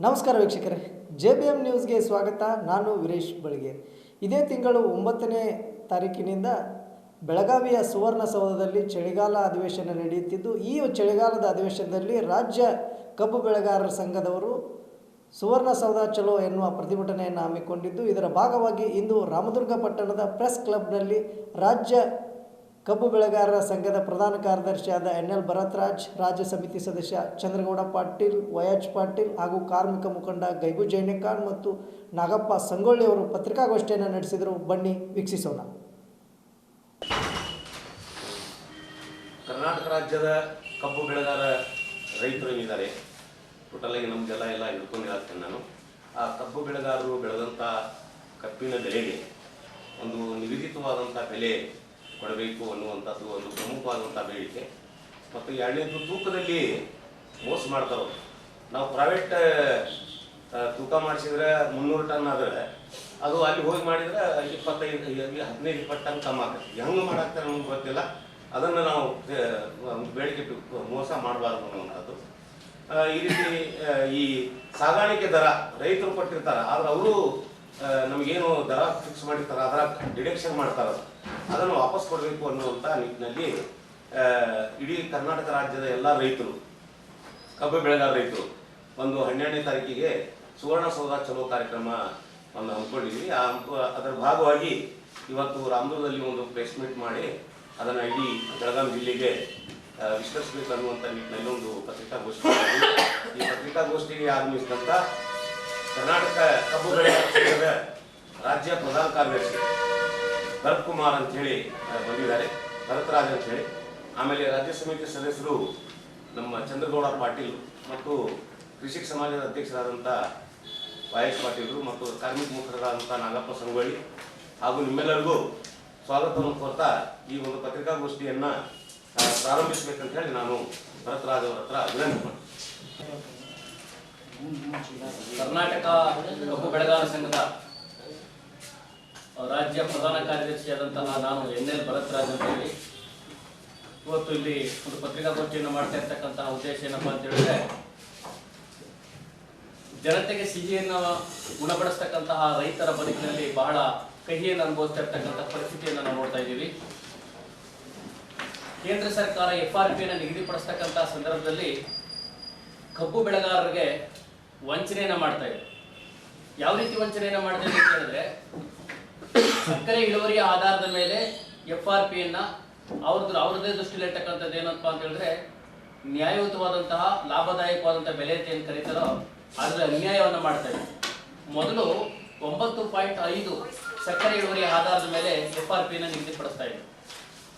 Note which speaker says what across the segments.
Speaker 1: ನಮಸ್ಕಾರ ವೀಕ್ಷಕರೇ, JBM ನ್ಯೂಸ್ಗೆ ಸ್ವಾಗತ. ನಾನು ವೀರೇಶ್ ಬಳಿಗೇರ್. ಇದೇ ತಿಂಗಳು 9ನೇ ತಾರೀಕಿನಿಂದ ಬೆಳಗಾವಿಯ ಸುವರ್ಣಸೌಧದಲ್ಲಿ ಚಳಿಗಾಲ ಅಧಿವೇಶನ ನಡೆಯುತ್ತಿದ್ದು, ಈ ಚಳಿಗಾಲದ ಅಧಿವೇಶನದಲ್ಲಿ ರಾಜ್ಯ ಕಬ್ಬು ಬೆಳೆಗಾರರ ಸಂಘದವರು ಸುವರ್ಣಸೌಧ ಚಲೋ ಎನ್ನುವ ಪ್ರತಿಭಟನೆಯನ್ನು ಹಮ್ಮಿಕೊಂಡಿದ್ದು, ಇದರ ಭಾಗವಾಗಿ ಇಂದು ರಾಮದುರ್ಗ ಪಟ್ಟಣದ ಪ್ರೆಸ್ ಕ್ಲಬ್ನಲ್ಲಿ ರಾಜ್ಯ ಕಬ್ಬು ಬೆಳೆಗಾರರ ಸಂಘದ ಪ್ರಧಾನ ಕಾರ್ಯದರ್ಶಿಯಾದ NL ಭರತ್ರಾಜ್, ರಾಜ್ಯ ಸಮಿತಿ ಸದಸ್ಯ ಚಂದ್ರಗೌಡ ಪಾಟೀಲ್, ವೈಎಚ್ ಪಾಟೀಲ್ ಹಾಗೂ ಕಾರ್ಮಿಕ ಮುಖಂಡ ಗೈಬು ಜೈನೇಖಾನ್ ಮತ್ತು ನಾಗಪ್ಪ ಸಂಗೊಳ್ಳಿ ಅವರು ಪತ್ರಿಕಾಗೋಷ್ಠಿಯನ್ನು ನಡೆಸಿದರು. ಬನ್ನಿ ವೀಕ್ಷಿಸೋಣ.
Speaker 2: ಕರ್ನಾಟಕ ರಾಜ್ಯದ ಕಬ್ಬು ಬೆಳೆಗಾರ ರೈತರು ಏನಿದ್ದಾರೆ, ಟೋಟಲಾಗಿ ನಮಗೆಲ್ಲ ಹಿಡ್ಕೊಂಡಿರ್ತೀನಿ ನಾನು. ಆ ಕಬ್ಬು ಬೆಳೆಗಾರರು ಬೆಳೆದಂಥ ಕಬ್ಬಿನ ಬೆಲೆಗೆ ಒಂದು ನಿಗದಿತವಾದಂಥ ಬೆಲೆ ಕೊಡಬೇಕು ಅನ್ನುವಂಥದ್ದು ಒಂದು ಪ್ರಮುಖವಾದಂಥ ಬೇಡಿಕೆ. ಮತ್ತು ಎರಡನೇದು, ತೂಕದಲ್ಲಿ ಮೋಸ ಮಾಡ್ತಾರೆ. ನಾವು ಪ್ರೈವೇಟ್ ತೂಕ ಮಾಡಿಸಿದ್ರೆ 300 ಟನ್ ಆದರೆ ಅದು ಅಲ್ಲಿ ಹೋಗಿ ಮಾಡಿದರೆ 15-20 ಟನ್ ಕಮ್ಮಿ ಆಗ್ತದೆ. ಹೆಂಗೆ ಮಾಡಾಕ್ತಾರೆ ನಮ್ಗೆ ಗೊತ್ತಿಲ್ಲ. ಅದನ್ನು ನಾವು ಬೇಡಿಕೆ ಮೋಸ ಮಾಡಬಾರ್ದು ಅನ್ನುವಂಥದ್ದು. ಈ ರೀತಿ ಈ ಸಾಗಾಣಿಕೆ ದರ ರೈತರು ಕೊಟ್ಟಿರ್ತಾರೆ, ಆದರೆ ಅವರು ನಮಗೇನು ದರ ಫಿಕ್ಸ್ ಮಾಡಿರ್ತಾರೆ ಅದರ ಡಿಡಕ್ಷನ್ ಮಾಡ್ತಾರೆ, ಅದನ್ನು ವಾಪಸ್ ಕೊಡಬೇಕು ಅನ್ನುವಂಥ ನಿಟ್ಟಿನಲ್ಲಿ ಇಡೀ ಕರ್ನಾಟಕ ರಾಜ್ಯದ ಎಲ್ಲ ರೈತರು, ಕಬ್ಬು ಬೆಳೆಗಾರ ರೈತರು ಒಂದು 12ನೇ ತಾರೀಕಿಗೆ ಸುವರ್ಣಸೌಧ ಚಲೋ ಕಾರ್ಯಕ್ರಮ ಒಂದು ಹಮ್ಮಿಕೊಂಡಿದ್ವಿ. ಅದರ ಭಾಗವಾಗಿ ಇವತ್ತು ರಾಮದುರ್ಗದಲ್ಲಿ ಒಂದು ಪ್ರೆಸ್ ಮೀಟ್ ಮಾಡಿ ಅದನ್ನು ಇಡೀ ಬೆಳಗಾವಿ ಜಿಲ್ಲೆಗೆ ವಿಸ್ತರಿಸಬೇಕು ಅನ್ನುವಂಥ ನಿಟ್ಟಿನಲ್ಲಿ ಒಂದು ಪತ್ರಿಕಾಗೋಷ್ಠಿ. ಈ ಪತ್ರಿಕಾಗೋಷ್ಠಿಗೆ ಆಗಮಿಸಿದಂಥ ಕರ್ನಾಟಕ ಕಬ್ಬು ಬೆಳೆಗಾರ ಸಂಘದ ರಾಜ್ಯ ಪ್ರಧಾನ ಕಾರ್ಯದರ್ಶಿ ಭರತ್ ಕುಮಾರ್ ಅಂತೇಳಿ ಬಂದಿದ್ದಾರೆ, ಭರತ್ರಾಜ್ ಅಂತೇಳಿ. ಆಮೇಲೆ ರಾಜ್ಯ ಸಮಿತಿ ಸದಸ್ಯರು ನಮ್ಮ ಚಂದ್ರಗೌಡ ಪಾಟೀಲ್ ಮತ್ತು ಕೃಷಿ ಸಮಾಜದ ಅಧ್ಯಕ್ಷರಾದಂಥ ವೈಎಸ್ ಪಾಟೀಲ್ರು ಮತ್ತು ಕಾರ್ಮಿಕ ಮುಖಂಡರಾದಂಥ ನಾಗಪ್ಪ ಸಂಗೊಳ್ಳಿ ಹಾಗೂ ನಿಮ್ಮೆಲ್ಲರಿಗೂ ಸ್ವಾಗತವನ್ನು ಕೋರ್ತಾ ಈ ಒಂದು ಪತ್ರಿಕಾಗೋಷ್ಠಿಯನ್ನು ಪ್ರಾರಂಭಿಸಬೇಕಂತ ಹೇಳಿ ನಾನು ಭರತ್ರಾಜ್ ಅವರ ಹತ್ರ ವಿನಂತಿ ಮಾಡ್ತೀನಿ.
Speaker 3: ಕರ್ನಾಟಕ ಕಬ್ಬು ಬೆಳೆಗಾರ ಸಂಘದ ರಾಜ್ಯ ಪ್ರಧಾನ ಕಾರ್ಯದರ್ಶಿಯಾದಂತಹ ನಾನು NL ಭರತ್ರಾಜ್ ಅಂತ ಹೇಳಿ ಇವತ್ತು ಇಲ್ಲಿ ಒಂದು ಪತ್ರಿಕಾಗೋಷ್ಠಿಯನ್ನು ಮಾಡ್ತಾ ಇರ್ತಕ್ಕಂತಹ ಉದ್ದೇಶ ಏನಪ್ಪಾ ಅಂತ ಹೇಳಿದ್ರೆ, ಜನತೆಗೆ ಸಿಹಿಯನ್ನು ಗುಣಪಡಿಸ್ತಕ್ಕಂತಹ ರೈತರ ಬದುಕಿನಲ್ಲಿ ಬಹಳ ಕಹಿಯನ್ನು ಅನುಭವಿಸ್ತಾ ಇರ್ತಕ್ಕಂಥ ಪರಿಸ್ಥಿತಿಯನ್ನು ನಾವು ನೋಡ್ತಾ ಇದ್ದೀವಿ. ಕೇಂದ್ರ ಸರ್ಕಾರ FRPಯನ್ನು ನಿಗದಿಪಡಿಸ್ತಕ್ಕಂತಹ ಸಂದರ್ಭದಲ್ಲಿ ಕಬ್ಬು ಬೆಳೆಗಾರರಿಗೆ ವಂಚನೆಯನ್ನ ಮಾಡ್ತಾ ಇದೆ. ಯಾವ ರೀತಿ ವಂಚನೆಯನ್ನ ಮಾಡ್ತಾ ಇದೆ ಅಂತ ಹೇಳಿದ್ರೆ, ಸಕ್ಕರೆ ಇಳುವರಿಯ ಆಧಾರದ ಮೇಲೆ FRPಯನ್ನ ಅವ್ರದ್ದೇ ದೃಷ್ಟಿಯಲ್ಲಿ ಇರ್ತಕ್ಕಂಥದ್ದು ಏನಪ್ಪಾ ಅಂತ ಹೇಳಿದ್ರೆ, ನ್ಯಾಯಯುತವಾದಂತಹ ಲಾಭದಾಯಕವಾದಂತಹ ಬೆಲೆ ಅಂತ ಏನು ಕರೀತಾರೋ ಅದ್ರ ಅನ್ಯಾಯವನ್ನ ಮಾಡ್ತಾ ಇದೆ. ಮೊದಲು 9.5 ಸಕ್ಕರೆ ಇಳುವರಿಯ ಆಧಾರದ ಮೇಲೆ FRPಯನ್ನ ನಿಗದಿಪಡಿಸ್ತಾ ಇದೆ.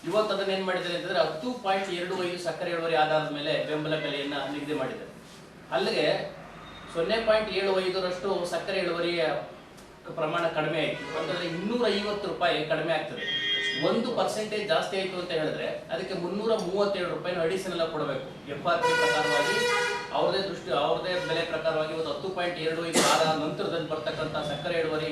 Speaker 3: ಇವತ್ತು ಅದನ್ನ ಏನ್ ಮಾಡಿದ್ದಾರೆ ಅಂತಂದ್ರೆ 10.25 ಸಕ್ಕರೆ ಇಳುವರಿ ಆಧಾರದ ಮೇಲೆ ಬೆಂಬಲ ಬೆಲೆಯನ್ನ ನಿಗದಿ ಮಾಡಿದ್ದಾರೆ. ಅಲ್ಲಿಗೆ 0.75ರಷ್ಟು ಸಕ್ಕರೆ ಇಳುವರಿಯ ಪ್ರಮಾಣ ಕಡಿಮೆ ಆಯಿತು ಅಂತಂದ್ರೆ 250 ರೂಪಾಯಿ ಕಡಿಮೆ ಆಗ್ತದೆ. 1% ಜಾಸ್ತಿ ಆಯಿತು ಅಂತ ಹೇಳಿದ್ರೆ ಅದಕ್ಕೆ 337 ರೂಪಾಯಿನ ಅಡಿಷನಲ್ ಕೊಡಬೇಕು. FRP ಪ್ರಕಾರವಾಗಿ ಅವ್ರದೇ ಬೆಲೆ ಪ್ರಕಾರವಾಗಿ ಇವತ್ತು 10.25 ಆದ ನಂತರದಲ್ಲಿ ಬರ್ತಕ್ಕಂಥ ಸಕ್ಕರೆ ಇಳುವರಿ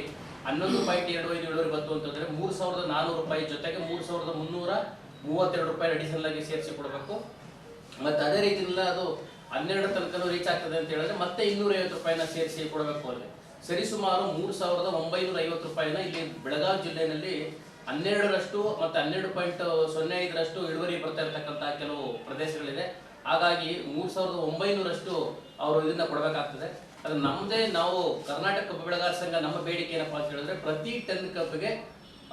Speaker 3: 11.25 ಇಳುವರಿ ಬಂತು ಅಂತಂದ್ರೆ 3,400 ರೂಪಾಯಿ ಜೊತೆಗೆ 3,332 ರೂಪಾಯಿ ಅಡಿಷನಲ್ ಆಗಿ ಸೇರಿಸಿ ಕೊಡಬೇಕು. ಮತ್ತೆ ಅದೇ ರೀತಿಯಿಂದ ಅದು 12 ತನಕ ರೀಚ್ ಆಗ್ತದೆ ಅಂತ ಹೇಳಿದ್ರೆ ಮತ್ತೆ 250 ರೂಪಾಯಿನ ಸೇರಿಸಿ ಕೊಡಬೇಕು. ಅಲ್ಲಿ ಸರಿಸುಮಾರು 3,950 ರೂಪಾಯಿನ ಇಲ್ಲಿ ಬೆಳಗಾವಿ ಜಿಲ್ಲೆಯಲ್ಲಿ 12ರಷ್ಟು ಮತ್ತೆ 12.05ರಷ್ಟು ಇಳುವರಿ ಬರ್ತಾ ಇರತಕ್ಕಂತ ಕೆಲವು ಪ್ರದೇಶಗಳಿದೆ. ಹಾಗಾಗಿ 3,900ರಷ್ಟು ಅವರು ಇದನ್ನ ಕೊಡಬೇಕಾಗ್ತದೆ. ಅದು ನಮ್ಮದೇ ನಾವು ಕರ್ನಾಟಕ ಕಬ್ಬು ಬೆಳೆಗಾರ ಸಂಘ ನಮ್ಮ ಬೇಡಿಕೆ ಏನಪ್ಪಾ ಅಂತ ಹೇಳಿದ್ರೆ, ಪ್ರತಿ ಟನ್ ಕಬ್ಬಿಗೆ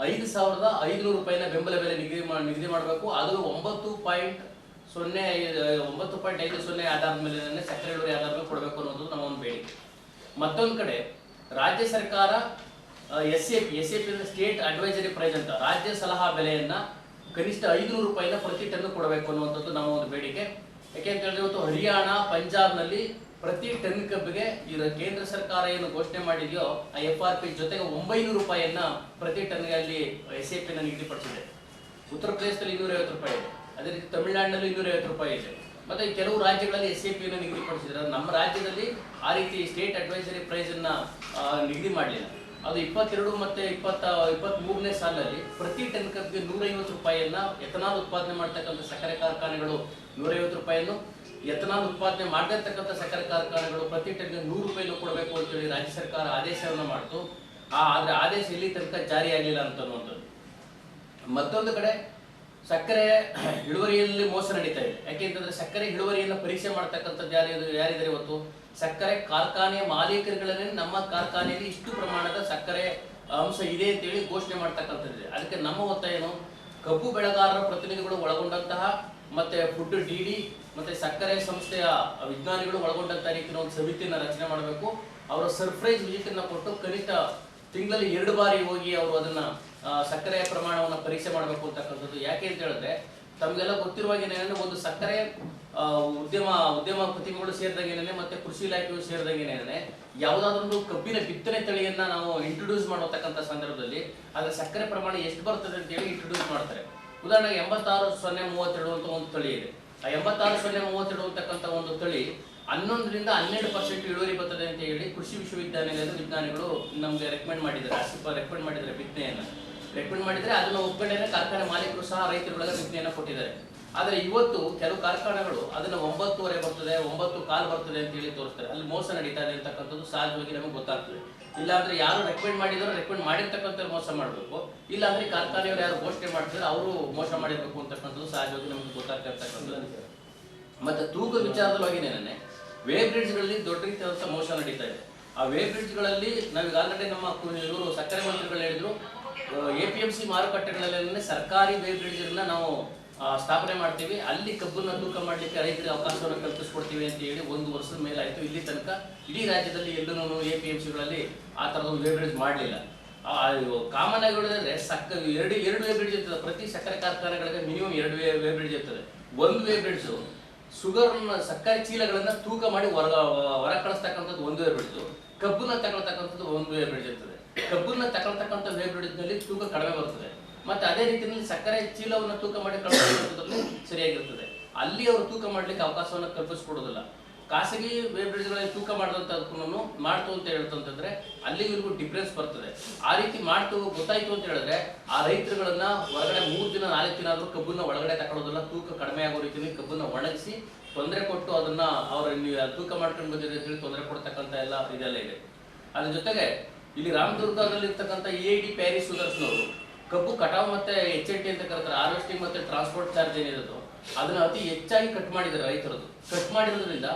Speaker 3: 5,500 ರೂಪಾಯಿನ ಬೆಂಬಲ ಬೆಲೆ ನಿಗದಿ ಮಾಡಬೇಕು. ಅದು 9.50 ಆಧಾರದ ಮೇಲೆ ಸಕ್ಕರೆ ಇಳುವರಿ ಆಧಾರದ ಮೇಲೆ ಕೊಡಬೇಕು ಅನ್ನೋದು ನಮ್ಮ ಒಂದು ಬೇಡಿಕೆ. ಮತ್ತೊಂದು ಕಡೆ ರಾಜ್ಯ ಸರ್ಕಾರ SAP ಸ್ಟೇಟ್ ಅಡ್ವೈಸರಿ ಪ್ರೈಸ್ ಅಂತ ರಾಜ್ಯ ಸಲಹಾ ಬೆಲೆಯನ್ನ ಕನಿಷ್ಠ 500 ರೂಪಾಯಿನ ಪ್ರತಿ ಟನ್ ಕೊಡಬೇಕು ಅನ್ನುವಂಥದ್ದು ನಮ್ಮ ಒಂದು ಬೇಡಿಕೆ. ಯಾಕೆಂತ ಹೇಳಿದ್ರೆ ಇವತ್ತು ಹರಿಯಾಣ, ಪಂಜಾಬ್ನಲ್ಲಿ ಪ್ರತಿ ಟನ್ ಕಬ್ಬಿಗೆ ಕೇಂದ್ರ ಸರ್ಕಾರ ಏನು ಘೋಷಣೆ ಮಾಡಿದೆಯೋ ಆ FRP ಜೊತೆಗೆ 900 ರೂಪಾಯಿಯನ್ನ ಪ್ರತಿ ಟನ್ಗೆ ಅಲ್ಲಿ SAPನ ನಿಗದಿಪಡಿಸಿದೆ. ಉತ್ತರ ಪ್ರದೇಶದಲ್ಲಿ 250 ರೂಪಾಯಿ ಇದೆ, ಅದೇ ರೀತಿ ತಮಿಳುನಾಡಿನಲ್ಲಿ 250 ರೂಪಾಯಿ ಇದೆ. ಮತ್ತೆ ಕೆಲವು ರಾಜ್ಯಗಳಲ್ಲಿ SAPಯನ್ನು ನಿಗದಿಪಡಿಸಿದ್ದಾರೆ. ನಮ್ಮ ರಾಜ್ಯದಲ್ಲಿ ಆ ರೀತಿ ಸ್ಟೇಟ್ ಅಡ್ವೈಸರಿ ಪ್ರೈಸ್ ಅನ್ನ ನಿಗದಿ ಮಾಡಲಿಲ್ಲ. ಅದು 22 ಮತ್ತು 23ನೇ ಸಾಲಿನಲ್ಲಿ ಪ್ರತಿ ಟನ್ ಕಬ್ಬಿಗೆ 150 ರೂಪಾಯಿಯನ್ನ ಎಥನಾಲ್ ಉತ್ಪಾದನೆ ಮಾಡ್ತಕ್ಕಂಥ ಸಕ್ಕರೆ ಕಾರ್ಖಾನೆಗಳು 150 ರೂಪಾಯಿಯನ್ನು, ಎಥನಾಲ್ ಉತ್ಪಾದನೆ ಮಾಡದಿರ್ತಕ್ಕಂಥ ಸಕ್ಕರೆ ಕಾರ್ಖಾನೆಗಳು ಪ್ರತಿ ಟನ್ಗೆ 100 ರೂಪಾಯಿನೂ ಕೊಡಬೇಕು ಅಂತೇಳಿ ರಾಜ್ಯ ಸರ್ಕಾರ ಆದೇಶವನ್ನು ಮಾಡ್ತು. ಆದರೆ ಆದೇಶ ಇಲ್ಲಿ ತನಕ ಜಾರಿಯಾಗಲಿಲ್ಲ ಅಂತನ್ನುವಂಥದ್ದು. ಮತ್ತೊಂದು ಕಡೆ ಸಕ್ಕರೆ ಇಳುವರಿಯಲ್ಲಿ ಮೋಸ ನಡೀತಾ ಇದೆ. ಯಾಕೆಂತಂದ್ರೆ ಸಕ್ಕರೆ ಇಳುವರಿಯನ್ನು ಪರೀಕ್ಷೆ ಮಾಡ್ತಕ್ಕಂಥದ್ದು ಯಾರಿದ್ದಾರೆ ಇವತ್ತು? ಸಕ್ಕರೆ ಕಾರ್ಖಾನೆಯ ಮಾಲೀಕರುಗಳನ್ನೇ ನಮ್ಮ ಕಾರ್ಖಾನೆಯಲ್ಲಿ ಇಷ್ಟು ಪ್ರಮಾಣದ ಸಕ್ಕರೆ ಅಂಶ ಇದೆ ಅಂತೇಳಿ ಘೋಷಣೆ ಮಾಡ್ತಕ್ಕಂಥದ್ದಿದೆ. ಅದಕ್ಕೆ ನಮ್ಮ ಒತ್ತಾಯ ಏನು? ಕಬ್ಬು ಬೆಳೆಗಾರರ ಪ್ರತಿನಿಧಿಗಳು ಒಳಗೊಂಡಂತಹ ಮತ್ತೆ ಫುಡ್ ಡಿಡಿ ಮತ್ತೆ ಸಕ್ಕರೆ ಸಂಸ್ಥೆಯ ವಿಜ್ಞಾನಿಗಳು ಒಳಗೊಂಡಂತಹ ರೀತಿಯ ಒಂದು ಸಮಿತಿಯನ್ನು ರಚನೆ ಮಾಡಬೇಕು. ಅವರ ಸರ್ಪ್ರೈಸ್ ವಿಸಿಟ್ ಅನ್ನು ಕೊಟ್ಟು ಕನಿಷ್ಠ ತಿಂಗಳಲ್ಲಿ 2 ಬಾರಿ ಹೋಗಿ ಅವರು ಅದನ್ನ ಸಕ್ಕರೆಯ ಪ್ರಮಾಣವನ್ನು ಪರೀಕ್ಷೆ ಮಾಡಬೇಕು ಅಂತಕ್ಕಂಥದ್ದು. ಯಾಕೆ ಅಂತ ಹೇಳಿದ್ರೆ ತಮಗೆಲ್ಲ ಗೊತ್ತಿರುವಾಗ ಏನೇನೆ ಒಂದು ಸಕ್ಕರೆ ಉದ್ಯಮಪತಿಗಳು ಸೇರಿದಾಗ ಏನೇನೆ ಮತ್ತೆ ಕೃಷಿ ಇಲಾಖೆಯು ಸೇರಿದಾಗ ಏನೇನೆ ಯಾವುದಾದ್ರೂ ಕಬ್ಬಿನ ಬಿತ್ತನೆ ತಳಿಯನ್ನ ನಾವು ಇಂಟ್ರೊಡ್ಯೂಸ್ ಮಾಡತಕ್ಕಂಥ ಸಂದರ್ಭದಲ್ಲಿ ಅದರ ಸಕ್ಕರೆ ಪ್ರಮಾಣ ಎಷ್ಟು ಬರ್ತದೆ ಅಂತ ಹೇಳಿ ಇಂಟ್ರೊಡ್ಯೂಸ್ ಮಾಡ್ತಾರೆ. ಉದಾಹರಣೆಗೆ 86-0-32 ಅಂತ ಒಂದು ತಳಿ ಇದೆ. ಆ 86-0-32 ಅಂತಕ್ಕಂಥ ಒಂದು ತಳಿ 11ರಿಂದ 12% ಇಳುವರಿ ಬರ್ತದೆ ಅಂತ ಹೇಳಿ ಕೃಷಿ ವಿಶ್ವವಿದ್ಯಾನಿಲಯದ ವಿಜ್ಞಾನಿಗಳು ನಮಗೆ ರೆಕಮೆಂಡ್ ಮಾಡಿದ್ದಾರೆ. ರೆಕಮೆಂಡ್ ಮಾಡಿದ್ದಾರೆ, ಬಿತ್ತನೆಯನ್ನು ರೆಕಮೆಂಡ್ ಮಾಡಿದರೆ ಅದನ್ನು ಒಪ್ಕೊಂಡೇ ಕಾರ್ಖಾನೆ ಮಾಲೀಕರು ಸಹ ರೈತರುಗಳಿಗೆ ಬಿತ್ತನೆಯನ್ನು ಕೊಟ್ಟಿದ್ದಾರೆ. ಆದರೆ ಇವತ್ತು ಕೆಲವು ಕಾರ್ಖಾನೆಗಳು ಅದನ್ನು 9:15 ಬರ್ತದೆ, 9:15 ಬರ್ತದೆ ಅಂತ ಹೇಳಿ ತೋರಿಸ್ತಾರೆ. ಅಲ್ಲಿ ಮೋಸ ನಡೀತಾ ಇದೆ ಅಂತಕ್ಕಂಥದ್ದು ಸಹಜವಾಗಿ ನಮಗೆ ಗೊತ್ತಾಗ್ತದೆ. ಇಲ್ಲಾಂದ್ರೆ ಯಾರು ರೆಕಮೆಂಡ್ ಮಾಡಿದಾರೋ ರೆಕಮೆಂಡ್ ಮಾಡಿರ್ತಕ್ಕಂಥ ಮೋಸ ಮಾಡಬೇಕು, ಇಲ್ಲಾಂದ್ರೆ ಕಾರ್ಖಾನೆಯವರು ಯಾರು ಘೋಷಣೆ ಮಾಡ್ತಿದ್ರೆ ಅವರು ಮೋಸ ಮಾಡಿರ್ಬೇಕು ಅಂತಕ್ಕಂಥದ್ದು ಸಹಜವಾಗಿ ನಮಗೆ ಗೊತ್ತಾಗ್ತಾ ಇರ್ತಕ್ಕಂಥದ್ದು. ಮತ್ತೆ ತೂಕ ವಿಚಾರದವಾಗಿ ಏನೇನೆ ವೇ ಬ್ರಿಡ್ಜ್ಗಳಲ್ಲಿ ದೊಡ್ಡ ರೀತಿಯಾದಂಥ ಮೋಸ ನಡೀತಾ ಇದೆ. ಆ ವೇ ಬ್ರಿಡ್ಜ್ಗಳಲ್ಲಿ ನಾವೀಗ ಆಲ್ರೆಡಿ ನಮ್ಮ ಇವರು ಸಕ್ಕರೆ ಮಂತ್ರಿಗಳು ಹೇಳಿದ್ರು, APMC ಮಾರುಕಟ್ಟೆಗಳಲ್ಲಿ ಸರ್ಕಾರಿ ವೇ ಬ್ರಿಡ್ಜ್ಗಳನ್ನ ನಾವು ಸ್ಥಾಪನೆ ಮಾಡ್ತೀವಿ, ಅಲ್ಲಿ ಕಬ್ಬನ್ನ ತೂಕ ಮಾಡಲಿಕ್ಕೆ ರೈತರಿಗೆ ಅವಕಾಶವನ್ನು ಕಲ್ಪಿಸ್ಕೊಡ್ತೀವಿ ಅಂತ ಹೇಳಿ 1 ವರ್ಷದ ಮೇಲಾಯಿತು. ಇಲ್ಲಿ ತನಕ ಇಡೀ ರಾಜ್ಯದಲ್ಲಿ ಎಲ್ಲೂ APMCಗಳಲ್ಲಿ ಆ ಥರದ ವೇ ಬ್ರಿಡ್ಜ್ ಮಾಡಲಿಲ್ಲ. ಕಾಮನ್ ಆಗಿ ಹೇಳಿದ್ರೆ ಎರಡು ವೇ ಬ್ರಿಡ್ಜ್ ಇರ್ತದೆ. ಪ್ರತಿ ಸಕ್ಕರೆ ಕಾರ್ಖಾನೆಗಳಿಗೆ ಮಿನಿಮಮ್ 2 ವೇ ಬ್ರಿಡ್ಜ್ ಇರ್ತದೆ. ಒಂದು ವೇ ಬ್ರಿಡ್ಜ್ ಶುಗರ್ನ ಸಕ್ಕರೆ ಚೀಲಗಳನ್ನ ತೂಕ ಮಾಡಿ ಹೊರ ಕಳಿಸ್ತಕ್ಕಂಥದ್ದು ಒಂದು ವೇ ಬ್ರಿಡ್ಜ್, ಕಬ್ಬನ್ನ ತಗೊಳ್ತಕ್ಕಂಥದ್ದು ಒಂದು ವೇ ಬ್ರಿಡ್ಜ್ ಇರ್ತದೆ. ಕಬ್ಬನ್ನ ತಗೊಳ್ತಕ್ಕಂಥ ವೇ ಬ್ರಿಡ್ಜ್ ನಲ್ಲಿ ತೂಕ ಕಡಿಮೆ ಬರ್ತದೆ. ಮತ್ತೆ ಅದೇ ರೀತಿಯಲ್ಲಿ ಸಕ್ಕರೆ ಚೀಲವನ್ನು ತೂಕ ಮಾಡಿ ಕಳಿಸ್ತಕ್ಕಂಥದ್ದು ಸರಿಯಾಗಿರ್ತದೆ. ಅಲ್ಲಿ ಅವರು ತೂಕ ಮಾಡ್ಲಿಕ್ಕೆ ಅವಕಾಶವನ್ನು ಕಲ್ಪಿಸ್ಕೊಡೋದಿಲ್ಲ. ಖಾಸಗಿ ವೇ ಬ್ರಿಡ್ಜ್ಗಳಲ್ಲಿ ತೂಕ ಮಾಡಿದಂಥದ್ದನ್ನು ಮಾಡ್ತು ಅಂತ ಹೇಳ್ತಂತಂದ್ರೆ ಅಲ್ಲಿ ಇವ್ರಿಗೂ ಡಿಫ್ರೆನ್ಸ್ ಬರ್ತದೆ. ಆ ರೀತಿ ಮಾಡ್ತು ಗೊತ್ತಾಯ್ತು ಅಂತ ಹೇಳಿದ್ರೆ ಆ ರೈತರುಗಳನ್ನ ಹೊರಗಡೆ 3 ದಿನ 4 ದಿನ ಆದ್ರೂ ಕಬ್ಬನ್ನ ಒಳಗಡೆ ತಗೊಳ್ಳೋದಿಲ್ಲ. ತೂಕ ಕಡಿಮೆ ಆಗೋ ರೀತಿಯಲ್ಲಿ ಕಬ್ಬನ್ನ ಒಣಗಿಸಿ ತೊಂದರೆ ಕೊಟ್ಟು ಅದನ್ನ ಅವ್ರ ತೂಕ ಮಾಡ್ಕೊಂಡು ಬಂದಿರೋ ಅಂತೇಳಿ ತೊಂದರೆ ಕೊಡ್ತಕ್ಕಂಥ ಇದೆಲ್ಲ ಇದೆ. ಅದ್ರ ಜೊತೆಗೆ ಇಲ್ಲಿ ರಾಮದುರ್ಗದಲ್ಲಿ ಇರ್ತಕ್ಕಂಥ EID ಪ್ಯಾರಿಸ್ ಶುಗರ್ಸ್ನವರು ಕಬ್ಬು ಕಟಾವು ಮತ್ತೆ HNT ಅಂತ ಕರೀತಾರೆ, ಹಾರ್ವೆಸ್ಟಿಂಗ್ ಮತ್ತೆ ಟ್ರಾನ್ಸ್ಪೋರ್ಟ್ ಚಾರ್ಜ್ ಏನಿರೋದು ಅದನ್ನ ಅತಿ ಹೆಚ್ಚಾಗಿ ಕಟ್ ಮಾಡಿದ್ದಾರೆ ರೈತರದ್ದು. ಕಟ್ ಮಾಡಿರೋದ್ರಿಂದ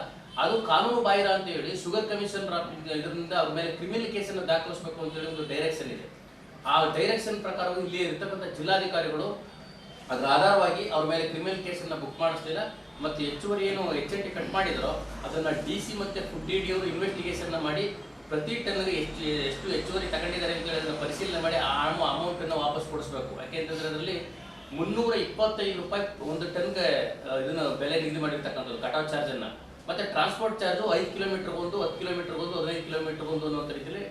Speaker 3: ಅದು ಕಾನೂನು ಬಾಹಿರ ಅಂತ ಹೇಳಿ ಶುಗರ್ ಕಮಿಷನ್ ಇದರಿಂದ ಅವ್ರ ಮೇಲೆ ಕ್ರಿಮಿನಲ್ ಕೇಸನ್ನು ದಾಖಲಿಸಬೇಕು ಅಂತ ಹೇಳಿ ಒಂದು ಡೈರೆಕ್ಷನ್ ಇದೆ. ಆ ಡೈರೆಕ್ಷನ್ ಪ್ರಕಾರವಾಗಿ ಇಲ್ಲಿ ಇರ್ತಕ್ಕಂಥ ಜಿಲ್ಲಾಧಿಕಾರಿಗಳು ಅದರ ಆಧಾರವಾಗಿ ಅವ್ರ ಮೇಲೆ ಕ್ರಿಮಿನಲ್ ಕೇಸನ್ನು ಬುಕ್ ಮಾಡಿಸ್ಲಿಲ್ಲ. ಮತ್ತೆ ಹೆಚ್ಚುವರಿ ಏನು HNT ಕಟ್ ಮಾಡಿದರೋ ಅದನ್ನ DC ಮತ್ತೆ ಫುಡ್ DD ಅವರು ಇನ್ವೆಸ್ಟಿಗೇಷನ್ ಮಾಡಿ ಪ್ರತಿ ಟನ್ಗೆ ಎಷ್ಟು ಹೆಚ್ಚುವರಿ ತಗೊಂಡಿದ್ದಾರೆ ಅಂತ ಹೇಳಿ ಅದನ್ನ ಪರಿಶೀಲನೆ ಮಾಡಿ ಆ ಅಮೌಂಟ್ ಅನ್ನು ವಾಪಸ್ ಕೊಡಿಸ್ಬೇಕು. ಯಾಕೆಂತಂದ್ರೆ ಅದರಲ್ಲಿ 325 ರೂಪಾಯಿ ಒಂದು ಟನ್ಗೆ ಇದನ್ನ ಬೆಲೆ ನಿಗದಿ ಮಾಡಿರ್ತಕ್ಕಂಥದ್ದು ಕಟಾವ್ ಚಾರ್ಜ್ ಅನ್ನ. ಮತ್ತೆ ಟ್ರಾನ್ಸ್ಪೋರ್ಟ್ ಚಾರ್ಜು 5 ಕಿಲೋಮೀಟರ್ ಒಂದು 10 ಕಿಲೋಮೀಟರ್ ಒಂದು 15 ಕಿಲೋಮೀಟರ್ ಒಂದು ಅನ್ನೋ ರೀತಿಯಲ್ಲಿ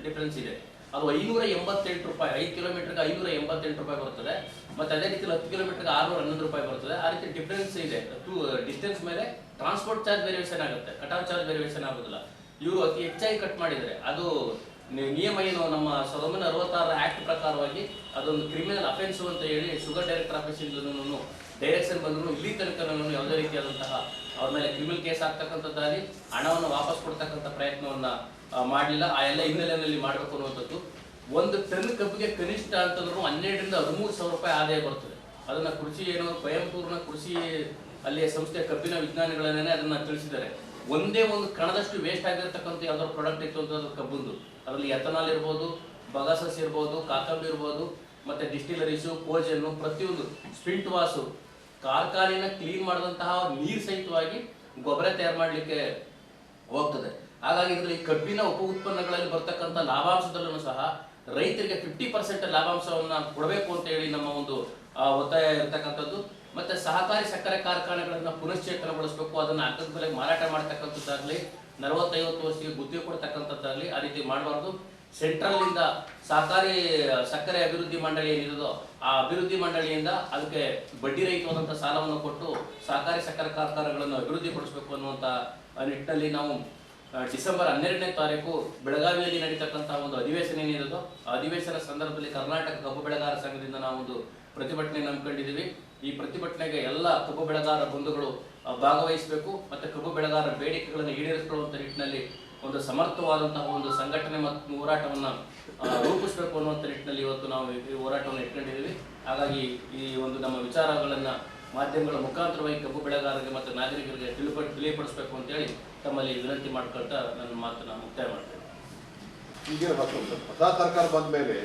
Speaker 3: ಡಿಫರೆನ್ಸ್ ಇದೆ. ಅದು 588 ರೂಪಾಯಿ, 5 ಕಿಲೋಮೀಟರ್ಗೆ 588 ರೂಪಾಯಿ ಬರ್ತದೆ. ಮತ್ತೆ ಅದೇ ರೀತಿ 10 ಕಿಲೋಮೀಟರ್ಗೆ 611 ರೂಪಾಯಿ ಬರ್ತದೆ. ಆ ರೀತಿ ಡಿಫರೆನ್ಸ್ ಇದೆ. ಡಿಸ್ಟೆನ್ಸ್ ಮೇಲೆ ಟ್ರಾನ್ಸ್ಪೋರ್ಟ್ ಚಾರ್ಜ್ ವೇರಿಯೇಷನ್ ಆಗುತ್ತೆ, ಕಟಾವ್ ಚಾರ್ಜ್ ವೇರಿಯೇಷನ್ ಆಗೋದಿಲ್ಲ. ಇವರು ಅತಿ ಹೆಚ್ಚಾಗಿ ಕಟ್ ಮಾಡಿದರೆ ಅದು ನಿಯಮ ಏನು ನಮ್ಮ 1966 ಆಕ್ಟ್ ಪ್ರಕಾರವಾಗಿ ಅದೊಂದು ಕ್ರಿಮಿನಲ್ ಅಫೆನ್ಸ್ ಅಂತ ಹೇಳಿ ಶುಗರ್ ಡೈರೆಕ್ಟರ್ ಆಫೀಸಿಂದ ಡೈರೆಕ್ಷನ್ ಬಂದ್ರು. ಇಲ್ಲಿ ತನಕ ಯಾವುದೇ ರೀತಿಯಾದಂತಹ ಅವ್ರ ಮೇಲೆ ಕ್ರಿಮಿನಲ್ ಕೇಸ್ ಆಗ್ತಕ್ಕಂಥದ್ದಾಗಿ ಹಣವನ್ನು ವಾಪಸ್ ಕೊಡ್ತಕ್ಕಂಥ ಪ್ರಯತ್ನವನ್ನ ಮಾಡಲಿಲ್ಲ. ಆ ಎಲ್ಲ ಹಿನ್ನೆಲೆಯಲ್ಲಿ ಮಾಡಬೇಕು ಅನ್ನುವಂಥದ್ದು. ಒಂದು ಟನ್ ಕಬ್ಬಿಗೆ ಕನಿಷ್ಠ ಅಂತಂದ್ರೂ 12ರಿಂದ 13,000 ರೂಪಾಯಿ ಆದಾಯ ಬರ್ತದೆ. ಅದನ್ನ ಕೃಷಿ ಏನು ಕೊಯಂಬತ್ತೂರಿನ ಕೃಷಿ ಅಲ್ಲಿಯ ಸಂಸ್ಥೆಯ ಕಬ್ಬಿನ ವಿಜ್ಞಾನಿಗಳನ್ನೇ ಅದನ್ನ ತಿಳಿಸಿದ್ದಾರೆ. ಒಂದೇ ಒಂದು ಕಣದಷ್ಟು ವೇಸ್ಟ್ ಆಗಿರ್ತಕ್ಕಂಥ ಯಾವ್ದಾದ್ರು ಪ್ರಾಡಕ್ಟ್ ಇತ್ತು ಅಂತ ಅದು ಕಬ್ಬುಂದು, ಅದರಲ್ಲಿ ಎಥನಾಲ್ ಇರ್ಬೋದು, ಬಗಾಸಸ್ ಇರ್ಬೋದು, ಕಾಕಂಬಿ ಇರ್ಬೋದು, ಮತ್ತೆ ಡಿಸ್ಟಿಲರೀಸು, ಕೋಜನ್ನು, ಪ್ರತಿಯೊಂದು ಸ್ಪಿಂಟ್ ವಾಸು ಕಾರ್ಖಾನೆಯನ್ನ ಕ್ಲೀನ್ ಮಾಡಿದಂತಹ ನೀರು ಸಹಿತವಾಗಿ ಗೊಬ್ಬರ ತಯಾರು ಮಾಡಲಿಕ್ಕೆ ಹೋಗ್ತದೆ. ಹಾಗಾಗಿ ಇದರಲ್ಲಿ ಕಬ್ಬಿನ ಉಪ ಉತ್ಪನ್ನಗಳಲ್ಲಿ ಬರ್ತಕ್ಕಂಥ ಲಾಭಾಂಶದಲ್ಲೂ ಸಹ ರೈತರಿಗೆ 50% ಲಾಭಾಂಶವನ್ನ ಕೊಡಬೇಕು ಅಂತ ಹೇಳಿ ನಮ್ಮ ಒಂದು ಒತ್ತಾಯ ಇರತಕ್ಕಂಥದ್ದು. ಮತ್ತೆ ಸಹಕಾರಿ ಸಕ್ಕರೆ ಕಾರ್ಖಾನೆಗಳನ್ನ ಪುನಶ್ಚೇತನಗೊಳಿಸಬೇಕು, ಅದನ್ನ ಅಗ್ಗದ ಬೆಲೆಗೆ ಮಾರಾಟ ಮಾಡ್ತಕ್ಕಂಥದ್ದಾಗ್ಲಿ, 40-50 ವರ್ಷಕ್ಕೆ ಗುತ್ತಿಗೆ ಕೊಡ್ತಕ್ಕಂಥದ್ದಾಗ್ಲಿ ಆ ರೀತಿ ಮಾಡಬಾರ್ದು. ಸೆಂಟ್ರಲ್ ಇಂದ ಸಹಕಾರಿ ಸಕ್ಕರೆ ಅಭಿವೃದ್ಧಿ ಮಂಡಳಿ ಏನಿರೋದೋ ಆ ಅಭಿವೃದ್ಧಿ ಮಂಡಳಿಯಿಂದ ಅದಕ್ಕೆ ಬಡ್ಡಿ ರಹಿತವಾದಂತಹ ಸಾಲವನ್ನು ಕೊಟ್ಟು ಸಹಕಾರಿ ಸಕ್ಕರೆ ಕಾರ್ಖಾನೆಗಳನ್ನು ಅಭಿವೃದ್ಧಿ ಪಡಿಸಬೇಕು ಅನ್ನುವಂತ ನಿಟ್ಟಿನಲ್ಲಿ ನಾವು ಡಿಸೆಂಬರ್ 12ನೇ ತಾರೀಕು ಬೆಳಗಾವಿಯಲ್ಲಿ ನಡೀತಕ್ಕಂತಹ ಒಂದು ಅಧಿವೇಶನ ಏನಿರೋದು ಆ ಅಧಿವೇಶನ ಸಂದರ್ಭದಲ್ಲಿ ಕರ್ನಾಟಕ ಕಬ್ಬು ಬೆಳೆಗಾರ ಸಂಘದಿಂದ ನಾವು ಒಂದು ಪ್ರತಿಭಟನೆ ನಂಬ್ಕೊಂಡಿದ್ದೀವಿ. ಈ ಪ್ರತಿಭಟನೆಗೆ ಎಲ್ಲ ಕಬ್ಬು ಬೆಳೆಗಾರ ಬಂಧುಗಳು ಭಾಗವಹಿಸಬೇಕು ಮತ್ತೆ ಕಬ್ಬು ಬೆಳೆಗಾರ ಬೇಡಿಕೆಗಳನ್ನು ಈಡೇರಿಸಿಕೊಳ್ಳುವಂತ ನಿಟ್ಟಿನಲ್ಲಿ ಒಂದು ಸಮರ್ಥವಾದಂತಹ ಒಂದು ಸಂಘಟನೆ ಮತ್ತು ಹೋರಾಟವನ್ನ ರೂಪಿಸಬೇಕು ಅನ್ನುವಂಥ ನಿಟ್ಟಿನಲ್ಲಿ ಇವತ್ತು ನಾವು ಈ ಹೋರಾಟವನ್ನು ಇಟ್ಕೊಂಡಿದ್ದೀವಿ. ಹಾಗಾಗಿ ಈ ಒಂದು ನಮ್ಮ ವಿಚಾರಗಳನ್ನ ಮಾಧ್ಯಮಗಳ ಮುಖಾಂತರವಾಗಿ ಕಬ್ಬು ಬೆಳೆಗಾರರಿಗೆ ಮತ್ತು ನಾಗರಿಕರಿಗೆ ತಿಳಿಯಪಡಿಸಬೇಕು ಅಂತೇಳಿ ತಮ್ಮಲ್ಲಿ ವಿನಂತಿ ಮಾಡ್ಕೊಳ್ತಾ ನನ್ನ ಮಾತನ್ನ ಮುಕ್ತಾಯ ಮಾಡ್ತೇನೆ.
Speaker 4: ಈಗ ಹೊಸ ಸರ್ಕಾರ ಬಂದ ಮೇಲೆ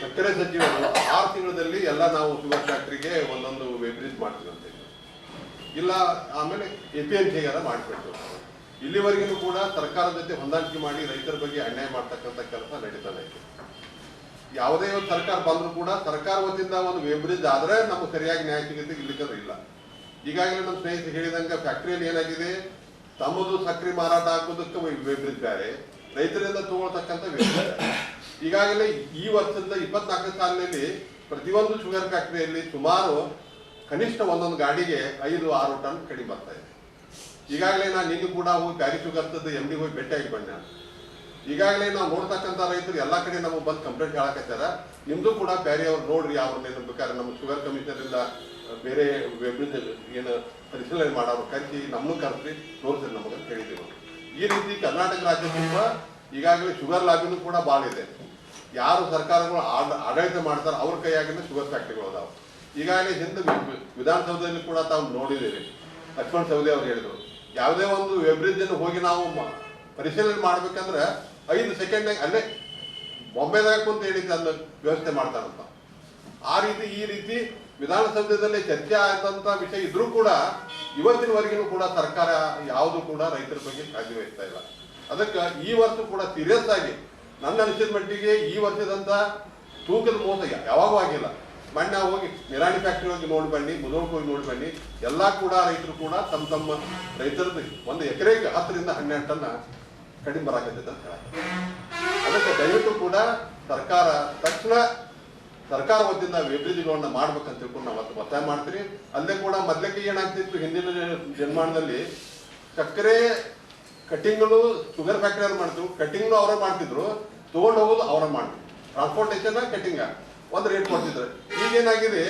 Speaker 4: ಸಕ್ಕರೆ ಸಚಿವರು 6 ತಿಂಗಳಲ್ಲಿ ಎಲ್ಲ ನಾವು ಶುಗರ್ ಫ್ಯಾಕ್ಟ್ರಿಗೆ ಒಂದೊಂದು ವೆಬ್ರಿಜ್ ಮಾಡ್ತೀವಿ ಅಂತ ಇಲ್ಲ, ಆಮೇಲೆ APMCಗಾರ ಮಾಡಿಬಿಟ್ಟು ಇಲ್ಲಿವರೆಗೂ ಕೂಡ ಸರ್ಕಾರದ ಜೊತೆ ಹೊಂದಾಣಿಕೆ ಮಾಡಿ ರೈತರ ಬಗ್ಗೆ ಅನ್ಯಾಯ ಮಾಡ್ತಕ್ಕಂಥ ಕೆಲಸ ನಡೀತಾನೆ ಇದೆ. ಯಾವುದೇ ಒಂದು ಸರ್ಕಾರ ಬಂದರೂ ಕೂಡ ಸರ್ಕಾರ ವತಿಯಿಂದ ಒಂದು ವೆಬ್ರಿಜ್ ಆದ್ರೆ ನಮ್ಗೆ ಸರಿಯಾಗಿ ನ್ಯಾಯ ಸಿಗುತ್ತೆ, ಇಲ್ಲಿಕಂದ್ರೆ ಇಲ್ಲ. ಈಗಾಗಲೇ ನಮ್ಮ ಸ್ನೇಹಿತರು ಹೇಳಿದಂಗೆ ಫ್ಯಾಕ್ಟ್ರಿಯಲ್ಲಿ ಏನಾಗಿದೆ, ತಮ್ಮದು ಸಕ್ಕರೆ ಮಾರಾಟ ಹಾಕೋದಕ್ಕೆ ವೆಬ್ರಿಜ್ ಬೇರೆ, ರೈತರಿಂದ ತಗೊಳ್ತಕ್ಕಂಥ ವೆಬ್ರಿಜ್ ಬೇರೆ. ಈಗಾಗಲೇ ಈ ವರ್ಷದ 24 ಸಾಲಿನಲ್ಲಿ ಪ್ರತಿಯೊಂದು ಶುಗರ್ ಫ್ಯಾಕ್ಟ್ರಿಯಲ್ಲಿ ಸುಮಾರು ಕನಿಷ್ಠ ಒಂದೊಂದು ಗಾಡಿಗೆ 5-6 ಟನ್ ಕಡಿಮೆ ಬರ್ತಾ ಇದೆ. ಈಗಾಗಲೇ ನಾನು ನಿನ್ನೆ ಕೂಡ ಹೋಗಿ ಪ್ಯಾರಿ ಶುಗರ್ದು MD ಹೋಗಿ ಭೇಟಿಯಾಗಿ ಬಂದೆ. ಈಗಾಗಲೇ ನಾವು ನೋಡ್ತಕ್ಕಂಥ ರೈತರು ಎಲ್ಲ ಕಡೆ ನಮಗೆ ಬಂದು ಕಂಪ್ಲೇಂಟ್ ಹೇಳಕತ್ತಾರ, ನಿಮ್ದು ಕೂಡ ಪ್ಯಾರಿ ಅವ್ರು ನೋಡ್ರಿ, ಅವ್ರನ್ನೇನು ಬೇಕಾದ್ರೆ ನಮ್ಮ ಶುಗರ್ ಕಮಿಷನರಿಂದ ಬೇರೆ ವೆಬ್ರಿಜ್ ಏನು ಪರಿಶೀಲನೆ ಮಾಡೋರು ಕರೆಸಿ ನಮ್ಮನ್ನು ಕರೆಸಿ ತೋರಿಸ್ರಿ ನಮಗೆ ಹೇಳಿದ್ದೀವಿ. ಈ ರೀತಿ ಕರ್ನಾಟಕ ರಾಜ್ಯ ತುಂಬ ಈಗಾಗಲೇ ಶುಗರ್ ಲಾಬಿನೂ ಕೂಡ ಭಾಳ ಇದೆ. ಯಾರು ಸರ್ಕಾರಗಳು ಆಡಳಿತ ಮಾಡ್ತಾರೆ ಅವ್ರ ಕೈಯಾಗಿನ ಶುಗರ್ ಫ್ಯಾಕ್ಟ್ರಿಗಳು ಅದಾವೆ. ಈಗಾಗಲೇ ಹಿಂದೆ ವಿಧಾನಸೌಧದಲ್ಲಿ ಕೂಡ ತಾವು ನೋಡಿದ್ದೀರಿ, ಲಕ್ಷ್ಮಣ್ ಸವದಿ ಅವ್ರು ಹೇಳಿದ್ರು, ಯಾವುದೇ ಒಂದು ವೆಬ್ರಿಜ್ ಅನ್ನು ಹೋಗಿ ನಾವು ಪರಿಶೀಲನೆ ಮಾಡ್ಬೇಕಂದ್ರೆ 5 ಸೆಕೆಂಡ್ನಾಗ ಅಲ್ಲೇ ಬೊಂಬೆದಾಗ ಕುಂತ ಹೇಳಿದ್ದು ಅದನ್ನ ವ್ಯವಸ್ಥೆ ಮಾಡ್ತಾರಂತ. ಈ ರೀತಿ ವಿಧಾನಸೌಧದಲ್ಲಿ ಚರ್ಚೆ ಆದಂತ ವಿಷಯ ಇದ್ರೂ ಕೂಡ ಇವತ್ತಿನವರೆಗೂ ಕೂಡ ಸರ್ಕಾರ ಯಾವುದು ಕೂಡ ರೈತರ ಬಗ್ಗೆ ಕಾಳಜಿ ವಹಿಸ್ತಾ ಇಲ್ಲ. ಅದಕ್ಕೆ ಈ ವರ್ಷ ಕೂಡ ಸೀರಿಯಸ್ ಆಗಿ ನನ್ನ ಅನಿಸಿದ ಮಟ್ಟಿಗೆ ಈ ವರ್ಷದಂತ ತೂಕದ ಮೋಸ ಯಾವಾಗೂ ಆಗಿಲ್ಲ. ಮೊನ್ನೆ ಹೋಗಿ ನಿರಾಣಿ ಫ್ಯಾಕ್ಟ್ರಿ ಹೋಗಿ ನೋಡಿ ಬನ್ನಿ, ಮುದೋಳಕ್ಕೆ ಹೋಗಿ ನೋಡಿ ಬನ್ನಿ, ಎಲ್ಲಾ ಕೂಡ ರೈತರು ಕೂಡ ತಮ್ಮ ರೈತರದ್ದು 1 ಎಕರೆಗೆ 10ರಿಂದ 12 ಟನ್ ಕಡಿಮೆ ಬರಾಕತ್ತೈತೆ ಅಂತ ಹೇಳ. ಅದಕ್ಕೆ ದಯವಿಟ್ಟು ಕೂಡ ಸರ್ಕಾರ ತಕ್ಷಣ ಸರ್ಕಾರ ವತಿಯಿಂದ ವೆಬ್ರಿಜ್ಗಳನ್ನ ಮಾಡ್ಬೇಕಂತ ತಿಳ್ಕೊಂಡು ನಾವು ಒತ್ತಾಯ ಮಾಡ್ತೀವಿ. ಅಲ್ಲೇ ಕೂಡ ಮೊದಲಿಗೆ ಏನಾಗ್ತಿತ್ತು, ಹಿಂದಿನ ಜನ್ಮಾನದಲ್ಲಿ ಸಕ್ಕರೆ ಕಟ್ಟಿಂಗ್ಗಳು ಶುಗರ್ ಫ್ಯಾಕ್ಟ್ರಿ ಅವ್ರು ಮಾಡ್ತಿದ್ರು, ಕಟ್ಟಿಂಗ್ನು ಅವರೇ ಮಾಡ್ತಿದ್ರು, ತಗೊಂಡು ಹೋಗೋದು ಅವರ ಮಾಡ್ತಿದ್ರು, ಟ್ರಾನ್ಸ್ಪೋರ್ಟೇಷನ್ ಕಟ್ಟಿಂಗ್ ಒಂದು ರೇಟ್ ಕೊಡ್ತಿದ್ರು. ಈಗೇನಾಗಿದೆ,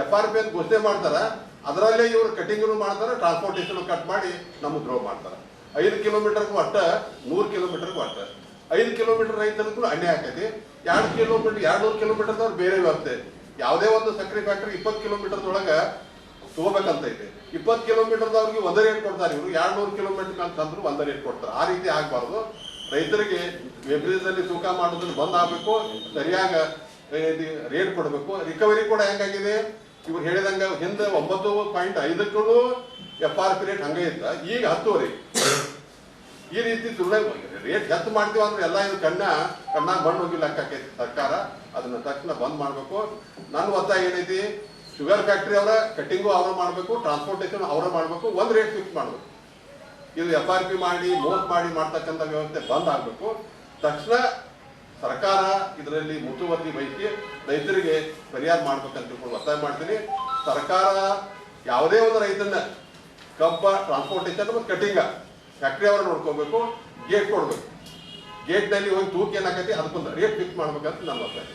Speaker 4: FRP ಅಂತ ಘೋಷಣೆ ಮಾಡ್ತಾರ, ಅದರಲ್ಲೇ ಇವರು ಕಟ್ಟಿಂಗ್ನು ಮಾಡ್ತಾರೆ, ಟ್ರಾನ್ಸ್ಪೋರ್ಟೇಷನ್ ಕಟ್ ಮಾಡಿ ನಮಗೆ ದ್ರೋಹ ಮಾಡ್ತಾರೆ. 5 ಕಿಲೋಮೀಟರ್ಗೂ ಒಟ್ಟ 100 ಕಿಲೋಮೀಟರ್ಗೂ ಒಟ್ಟ 5 ಕಿಲೋಮೀಟರ್ ರೈತರಿಗೂ ಅನ್ಯಾಯ ಆಕೈತಿ. 200 ಕಿಲೋಮೀಟರ್ದವ್ರು ಬೇರೆ ವ್ಯವಸ್ಥೆ. ಯಾವುದೇ ಒಂದು ಸಕ್ಕರೆ ಫ್ಯಾಕ್ಟ್ರಿ 20 ಕಿಲೋಮೀಟರ್ದೊಳಗೆ ತಗೋಬೇಕಂತ ಐತೆ. 20 ಕಿಲೋಮೀಟರ್ದವ್ರಿಗೆ ಒಂದೇ ರೇಟ್ ಕೊಡ್ತಾರೆ, ಇವರು 200 ಕಿಲೋಮೀಟರ್ ಅಂತಂದ್ರು ಒಂದೇ ರೇಟ್ ಕೊಡ್ತಾರೆ. ಆ ರೀತಿ ಆಗಬಾರ್ದು. ರೈತರಿಗೆ ವೆಬ್ರಿಜ್ ಅಲ್ಲಿ ತೂಕ ಮಾಡೋದನ್ನು ಬಂದ್ ಆಗಬೇಕು, ಸರಿಯಾಗ ರೇಟ್ ಕೊಡಬೇಕು. ರಿಕವರಿ ಕೂಡ ಹೆಂಗಾಗಿದೆ, ಇವ್ರು ಹೇಳಿದಂಗ ಹಿಂದೆ 9.5ಕ್ಕೂ FRP ರೇಟ್ ಹಂಗೆ ಇತ್ತ, ಈಗ 10ವರೆ. ಈ ರೀತಿ ರೇಟ್ ಹೆಚ್ಚು ಮಾಡ್ತೀವಿ ಅಂದ್ರೆ ಎಲ್ಲ ಇದು ಕಣ್ಣಾಗ ಮಣ್ಣು ಹೋಗಿ ಲೆಕ್ಕ ಆಕೈತಿ. ಸರ್ಕಾರ ಅದನ್ನ ತಕ್ಷಣ ಬಂದ್ ಮಾಡ್ಬೇಕು. ನನ್ನ ಒತ್ತಾಯ ಏನೈತಿ, ಶುಗರ್ ಫ್ಯಾಕ್ಟ್ರಿ ಅವರ ಕಟ್ಟಿಂಗು ಅವರ ಮಾಡ್ಬೇಕು, ಟ್ರಾನ್ಸ್ಪೋರ್ಟೇಷನ್ ಅವರ ಮಾಡ್ಬೇಕು, ಒಂದು ರೇಟ್ ಫಿಕ್ಸ್ ಮಾಡ್ಬೇಕು. ಇದು FRP ಮಾಡಿ ಮೋಸ ಮಾಡಿ ಮಾಡ್ತಕ್ಕಂಥ ವ್ಯವಸ್ಥೆ ಬಂದ್ ಆಗ್ಬೇಕು. ತಕ್ಷಣ ಸರ್ಕಾರ ಇದರಲ್ಲಿ ಮುತುವರ್ಜಿ ವಹಿಸಿ ರೈತರಿಗೆ ಪರಿಹಾರ ಮಾಡ್ಬೇಕಂತ ತಿಳ್ಕೊಂಡು ಒತ್ತಾಯ ಮಾಡ್ತೀನಿ. ಸರ್ಕಾರ ಯಾವುದೇ ಒಂದು ರೈತನ ಕಬ್ಬ ಟ್ರಾನ್ಸ್ಪೋರ್ಟೇಷನ್ ಮತ್ತು ಕಟ್ಟಿಂಗ ಫ್ಯಾಕ್ಟ್ರಿ ಅವರ ನೋಡ್ಕೋಬೇಕು, ಗೇಟ್ ಕೊಡ್ಬೇಕು. ಗೇಟ್ನಲ್ಲಿ ಹೋಗಿ ತೂಕ ಏನಾಗೈತಿ ಅದಕ್ಕೊಂದು ರೇಟ್ ಫಿಕ್ಸ್ ಮಾಡ್ಬೇಕಂತ ನನ್ನ ಒತ್ತಾಯ.